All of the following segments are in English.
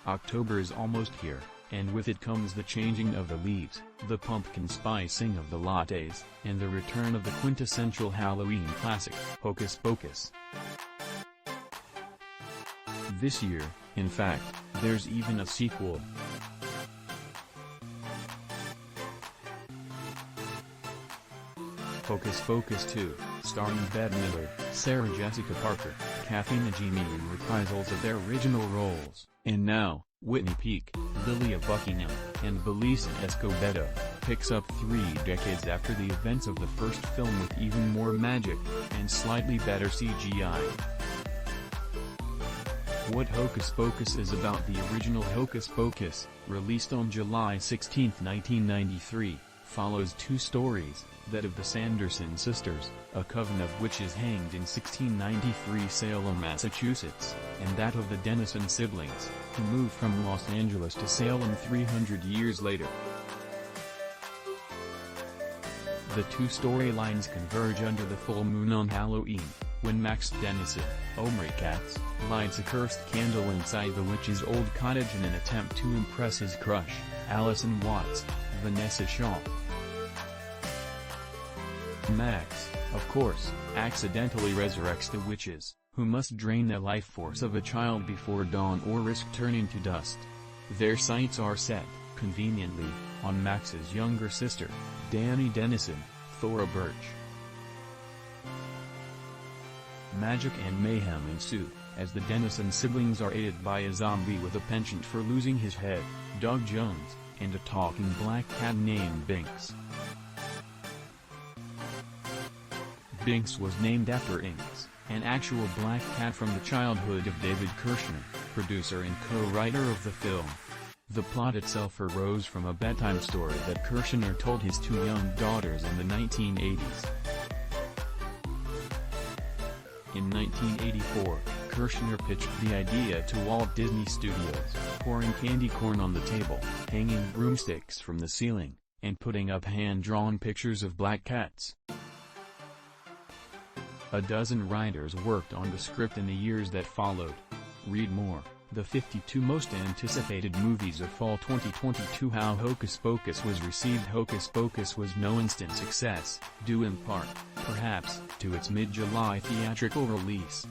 October is almost here, and with it comes the changing of the leaves, the pumpkin spicing of the lattes, and the return of the quintessential Halloween classic, Hocus Pocus. This year, in fact, there's even a sequel. Hocus Pocus 2, starring Bette Midler, Sarah Jessica Parker, Kathy Najimy in reprisals of their original roles, and now, Whitney Peak, Lilia Buckingham, and Belissa Escobedo, picks up 3 decades after the events of the first film with even more magic, and slightly better CGI. What Hocus Pocus is about. The original Hocus Pocus, released on July 16, 1993, follows 2 stories, that of the Sanderson sisters, a coven of witches hanged in 1693 Salem, Massachusetts, and that of the Dennison siblings, who moved from Los Angeles to Salem 300 years later. The 2 storylines converge under the full moon on Halloween, when Max Dennison, Omri Katz, lights a cursed candle inside the witch's old cottage in an attempt to impress his crush, Allison Watts, Vinessa Shaw. Max, of course, accidentally resurrects the witches, who must drain the life force of a child before dawn or risk turning to dust. Their sights are set, conveniently, on Max's younger sister, Dani Dennison, Thora Birch. Magic and mayhem ensue, as the Dennison siblings are aided by a zombie with a penchant for losing his head, Doug Jones, and a talking black cat named Binx. Binx was named after Inks, an actual black cat from the childhood of David Kirschner, producer and co-writer of the film. The plot itself arose from a bedtime story that Kirschner told his 2 young daughters in the 1980s. In 1984, Kirschner pitched the idea to Walt Disney Studios, pouring candy corn on the table, hanging broomsticks from the ceiling, and putting up hand-drawn pictures of black cats. A dozen writers worked on the script in the years that followed. Read more. The 52 most anticipated movies of fall 2022. How Hocus Pocus was received. Hocus Pocus was no instant success, due in part, perhaps, to its mid-July theatrical release.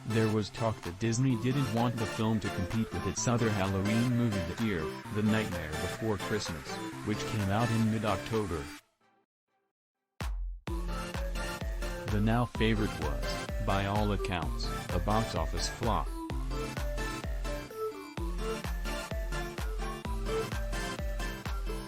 There was talk that Disney didn't want the film to compete with its other Halloween movie that year, The Nightmare Before Christmas, which came out in mid-October. The now favorite was, by all accounts, a box office flop.